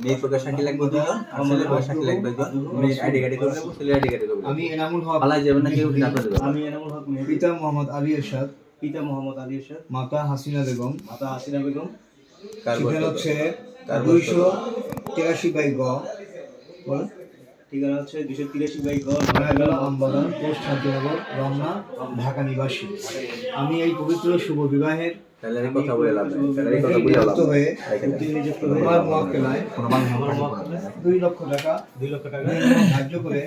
মেয়ে প্রকাশ সাক্ষী লাগবে দুজন আর ছেলে প্রকাশ সাক্ষী লাগবে দুজন। মেয়ে আইডি কার্ডে করে দেবো, ছেলে আইডি কার্ডে করে দেবো। আমি এনামুল হক পালাই যাবেন না কেউ, আপনাদের ব্যাপার। আমি এনামুল হক মেহেদী, পিতা মোহাম্মদ আলী এরশাদ, পিতা মোহাম্মদ আলী এরশাদ, মাতা হাসিনা বেগম, মাতা হাসিনা বেগম, কার বয়স ঠিকানা কত? হচ্ছে কার বয়স কত? 283/গ, বলেন, ঠিকানা হচ্ছে 283/গ, নয়াগড়া আমবাগান, পোস্ট শান্তিনগর, রমনা, ঢাকা নিবাসী। আমি এই পবিত্র শুভ বিবাহের তাহলে এই কথা বলে লাভ নেই, তাহলে এই কথা বলে লাভ নিযুক্ত হয়ে নিযুক্ত হয়ে আমার মোয়াক্কেলায় কোনো বাংলা ভাষা পড়া যাবে না। 2 লক্ষ টাকা 2 লক্ষ টাকা ধার্য করে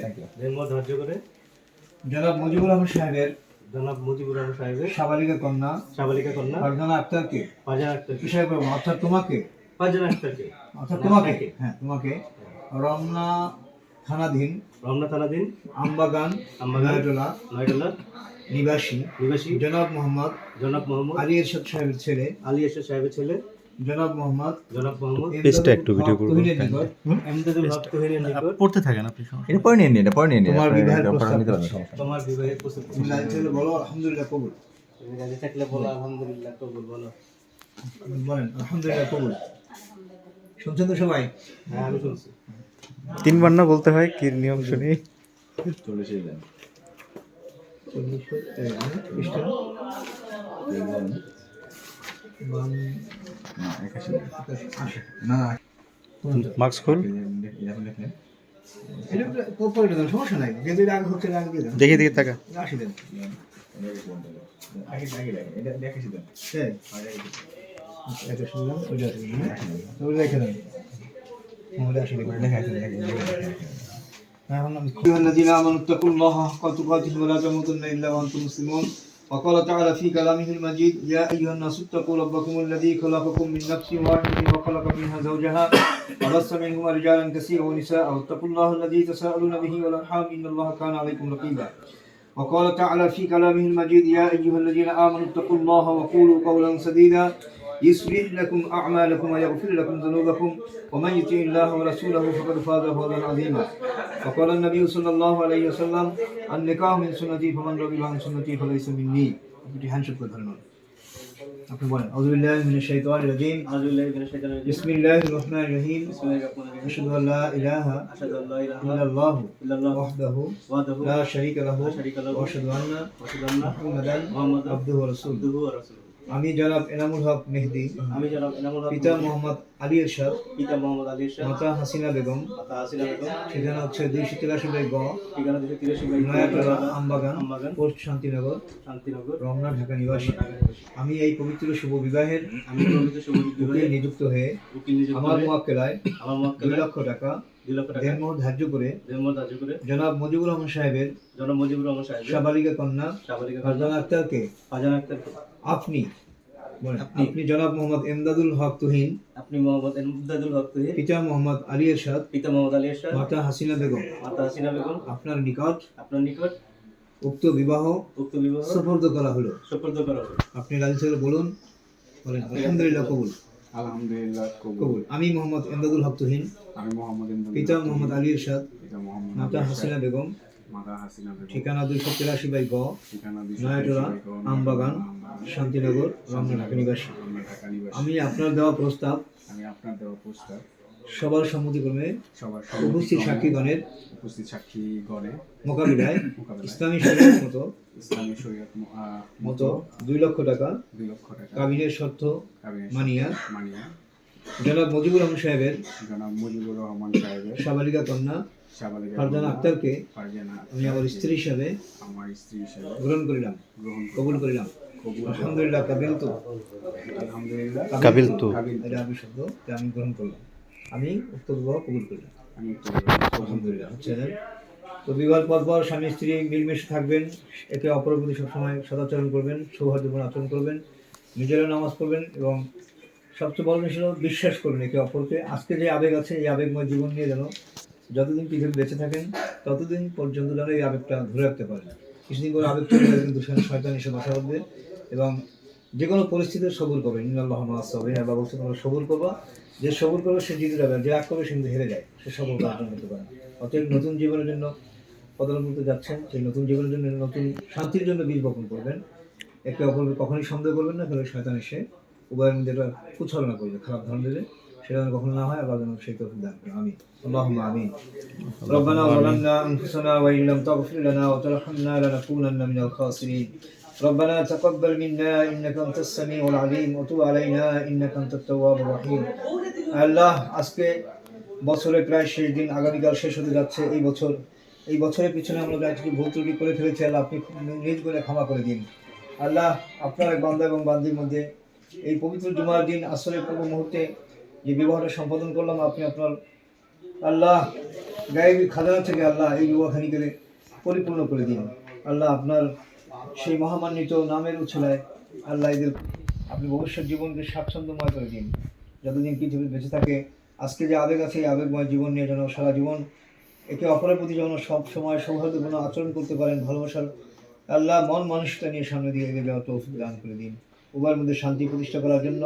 ঋণ ধার্য করে জনাব মুজিবুর রহমান সাহেবের জনাব মুজিবুর রহমান সাহেবের সাবালিকা কন্যা সাবালিকা কন্যা ফারজানা আক্তারকে ফারজানা আক্তারকে, হিসাবে করবো, অর্থাৎ তোমাকে, ফারজানা আক্তারকে, অর্থাৎ তোমাকে, হ্যাঁ তোমাকে রমনা থানাধীন রমনা থানাধীন আমবাগান নয়াটোলা নয়ডালা নিবাসী নিবাসী জনাব মোহাম্মদ জনাব মোহাম্মদ আলী এরশাদ সাহেবের ছেলে আলী এরশাদ সাহেবের ছেলে জনাব মোহাম্মদ পেজটা একটু ভিডিও করবো। এমদাদুল হক তুহিনের নিকট পড়তে থাকেন আপনি। এটা পড়ে নিন, এটা পড়ে নিন, তোমার বিবাহের এটা প্রস্তাব নিতে পারবেন, করছি। সমস্যা নেই। তোমার বিবাহের প্রস্তাব তুমি রাজি থাকলে বলো আলহামদুলিল্লাহ কবুল। তুমি রাজি থাকলে বলো আলহামদুলিল্লাহ কবুল বলো। বলেন আলহামদুলিল্লাহ কবুল। শুনছেন তো সবাই? হ্যাঁ আমি শুনছি। 3 বার না বলতে হয়, কি নিয়ম শুনি। 40 দেন। পৃষ্ঠা না, 81 দেন। না, না, মার্কস খুল, এখন দেখলেন। এটা পরে দেন, সমস্যা নাই, কিন্তু এটা আগে হচ্ছে আগে দিয়ে দেন। দেখে দেখে টাকা 80 দেন। এটা 81 দেন। হ্যাঁ এটা শুনলাম, ওইটা শুনলাম, ওইটা রেখে দেন। ওইটা 80 দেন। লেখা আছে, লেখা আছে। أيها الذين آمنوا اتقوا الله حق تقاته ولا تموتن إلا وأنتم مسلمون. وقال تعالى في كلامه المجيد: يا أيها الناس اتقوا ربكم الذي خلقكم من نفس واحدة وخلق منها زوجها وبث منهما رجالا كثيرا ونساء واتقوا الله الذي تساءلون به والأرحام إن الله كان عليكم رقيبا. وقال تعالى في كلامه المجيد: يا أيها الذين آمنوا اتقوا الله وقولوا قولا سديدا يصلح لكم أعمالكم ويغفر لكم ذنوبكم ومن يطع الله ورسوله فقد فاز فوزا عظيما. وقال النبي صلى الله عليه وسلم: النكاح من سنتي فمن رغب عن سنتي فليس مني. একটি হ্যান্ডশেক করে ধরুন। আপনি বলেন আউযু বিল্লাহি মিনাশ শাইতানির রাজিম আউযুবিল্লাহি মিনাশ শাইতানির রাজিম বিসমিল্লাহির রহমানির রহিম বিসমিল্লাহির রহমানির রহিম আশহাদু আল্লা ইলাহা আশহাদু আল্লা ইলাহা ইল্লাল্লাহু ইল্লাল্লাহু ওয়াহদাহু ওয়াহদাহু লা শারীকা লাহু লা শারীকা লাহু ওয়া আশহাদু আন্না ওয়া আশহাদু আন্না মুহাম্মাদান মুহাম্মাদান আবদুহু ওয়া রাসূলুহু। আবদুহু ওয়া রাসূলুহু। আমি জনাব এনামুল হক মেহেদী, আমি জনাব এনামুল হক পিতা মোহাম্মদ আলী এরশাদ, পিতা মোহাম্মদ আলী এরশাদ, মাতা হাসিনা বেগম, মাতা হাসিনা বেগম, ঠিকানা হচ্ছে 283/গ, ঠিকানা 283 নয়াটোলা আমবাগান, আমবাগান, পোস্ট শান্তিনগর, শান্তিনগর, রমনা, ঢাকা নিবাসী। আমি এই পবিত্র শুভ বিবাহের আমি পবিত্র শুভ বিবাহে উকিল নিযুক্ত হয়ে উকিল নিযুক্ত আমার হয়ে মোয়াক্কেলায় আমার 2 মোয়াক্কেলায় লক্ষ টাকা 2 লক্ষ টাকা দেনমোহর ধার্য করে ঋণ ধার্য করে জনাব মুজিবুর রহমান সাহেবের জনাব মুজিবুর রহমান সাহেবের সাবালিকা কন্যা সাবালিকা ফারজানা আক্তারকে ফারজানা আক্তারকে আপনি বলেন, আপনি জনাব মোহাম্মদ এমদাদুল হক তুহিন, আপনি মোহাম্মদ এমদাদুল হক তুহিন, পিতা মোহাম্মদ আলী এরশাদ, পিতা মোহাম্মদ আলী এরশাদ, মাতা হাসিনা বেগম, মাতা হাসিনা বেগম আপনার নিকট আপনার নিকট উক্ত বিবাহ উক্ত বিবাহ সুপর্দ করা হলো। সুপর্দ করা হবে। আপনি রাজি থাকলে বলুন, বলেন আলহামদুলিল্লাহ কবুল। আলহামদুলিল্লাহ কবুল। আমি মোহাম্মদ এমদাদুল হক তুহিন, আমি মোহাম্মদ ইমদাদুল পিতা মোহাম্মদ আলী এরশাদ, পিতা মোহাম্মদ মাতা আলী হাসিনা বেগম, মাতা হাসিনা বেগম, ঠিকানা 283/গ, ঠিকানা নয়াটোলা আমবাগান, শান্তিনগর, রমনা, ঢাকা নিবাসী। ঢাকা নিবাসী। আমি আপনার দেওয়া প্রস্তাব আমি আপনার দেওয়া প্রস্তাব সবার সম্মতিক্রমে সবার উপস্থিত সাক্ষীগণের উপস্থিত সাক্ষীগণে মোকাবিলায় মোকাবেলায় ইসলামী শরীয়ত ইসলামী শরীয়ত মতো 2 লক্ষ টাকা 2 লক্ষ টাকা কাবিনের শর্ত কাবিনের মানিয়া মানিয়া জনাব মুজিবুর রহমান সাহেবের জনাব মুজিবুর রহমান সাহেবের সাবালিকা কন্যা সাবালিকা ফারজানা আক্তারকে ফারজানা আমি আমার স্ত্রী হিসাবে আমার স্ত্রী হিসেবে গ্রহণ করিলাম, গ্রহণ কবুল করিলাম। কবুল। আলহামদুলিল্লাহ কাবিল তো, আলহামদুলিল্লাহ কাবিল তো। এটা আরবি শব্দ, যা আমি গ্রহণ করলাম। আমি উক্ত বিবাহ কবুল করলাম। আমি আলহামদুলিল্লাহ। হচ্ছে তো বিবাহের পর স্বামী স্ত্রী মিলমিশে থাকবেন, একে অপরের প্রতি সবসময় সদাচরণ করবেন, সৌহার্দ্যপূর্ণ আচরণ করবেন, নিজেরা নামাজ পড়বেন এবং সবচেয়ে বড় জিনিস হলো বিশ্বাস করবেন একে অপরকে। আজকে যে আবেগ আছে, এই আবেগময় জীবন নিয়ে যেন যতদিন পৃথিবী বেঁচে থাকেন ততদিন পর্যন্ত যেন এই আবেগটা ধরে রাখতে পারেন। কিছুদিন করে আবেগ চলে গেলে কিন্তু শয়তান এসে বাসা বাঁধবে এবং যে কোনো পরিস্থিতিতে সবুর করবেন। ইন্নাল্লাহ মাআস সাবিরিন, আল্লাহ বলছেন তোমরা সবুর করবা, যে সবুর করবে সে জিতে যাবে, যে রাগ করবে সে কিন্তু হেরে যায়, সে সবর অর্জন করতে পারে। অতএব নতুন জীবনের জন্য পদার্পণ করতে যাচ্ছেন, সেই নতুন জীবনের জন্য নতুন শান্তির জন্য বীজ বপন করবেন। একে অপরকে কখনোই সন্দেহ করবেন না, তাহলে শয়তান এসে উভয়ের মধ্যে একটা কুছলনা করবে, খারাপ ধারণা দেবে, সেটা যেন কখনো না হয়, আল্লাহ যেন সেই তৌফিক দান করেন। আমিন, আল্লাহুম্মা আমিন। ربنا ظلمنا أنفسنا وإن لم تغفر لنا وترحمنا لنكونن من الخاسرين. ربنا تقبل منا إنك أنت السميع العليم وتب علينا إنك أنت التواب الرحيم. আল্লাহ, আজকে বছরের প্রায় শেষ দিন, আগামীকাল শেষ হতে যাচ্ছে এই বছরের পিছনে আমরা যা কিছু ভুল ত্রুটি করে ফেলেছি আল্লাহ, আপনি নিজ করে ক্ষমা করে দিন। আল্লাহ, আপনার এক বান্দা এবং বান্দির মধ্যে এই পবিত্র জুমার দিন আসরের পূর্ব মুহূর্তে যে বিবাহটা সম্পাদন করলাম, আপনি আপনার আল্লাহ গায়েবী খাজানা থেকে আল্লাহ এই বিবাহখানিকে পরিপূর্ণ করে দিন। আল্লাহ, আপনার সেই মহামান্বিত নামের উচ্ছলায় আল্লাহ এদের আপনি ভবিষ্যৎ জীবনকে স্বাচ্ছন্দ্যময় করে দিন। যতদিন পৃথিবী বেঁচে থাকে, আজকে যে আবেগ আছে এই আবেগময় জীবন নিয়ে যেন সারা জীবন একে অপরের প্রতি যেন সব সময় সৌহার্দ্যপূর্ণ আচরণ করতে পারেন, ভালোবাসার আল্লাহ মন মানসিকতা নিয়ে সামনে দিয়ে এগিয়ে যাওয়ার তৌফিক দান করে দিন। উভয়ের মধ্যে শান্তি প্রতিষ্ঠা করার জন্য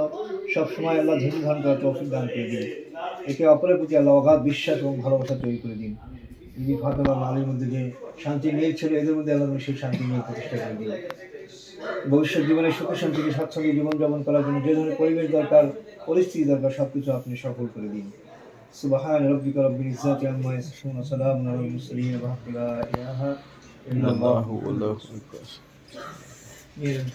সব সময় আল্লাহ ধৈর্য ধারণ করার তৌফিক দান করে দিন। একে অপরের প্রতি আল্লাহ অগাধ বিশ্বাস এবং ভালোবাসা তৈরি করে দিন। বিবি ফাতেমা আলীর মধ্যে যে শান্তি নিয়ে ছিল, এদের মধ্যে আল্লাহ সেই শান্তি নিয়ে প্রতিষ্ঠা করে দিন। ভবিষ্যৎ জীবনে সুখ শান্তিকে স্বাচ্ছন্দ্যে জীবনযাপন করার জন্য যে ধরনের পরিবেশ দরকার, পরিস্থিতি দরকার, সবকিছু আপনি সফল করে দিন। সুবহান রাব্বিকা রাব্বিল ইজ্জাতি আম্মা ইয়াসিফুন ওয়া সালামুন আলাল মুরসালিন ওয়া লা ইলাহা ইল্লাল্লাহু আল্লাহু আকবার। Miren,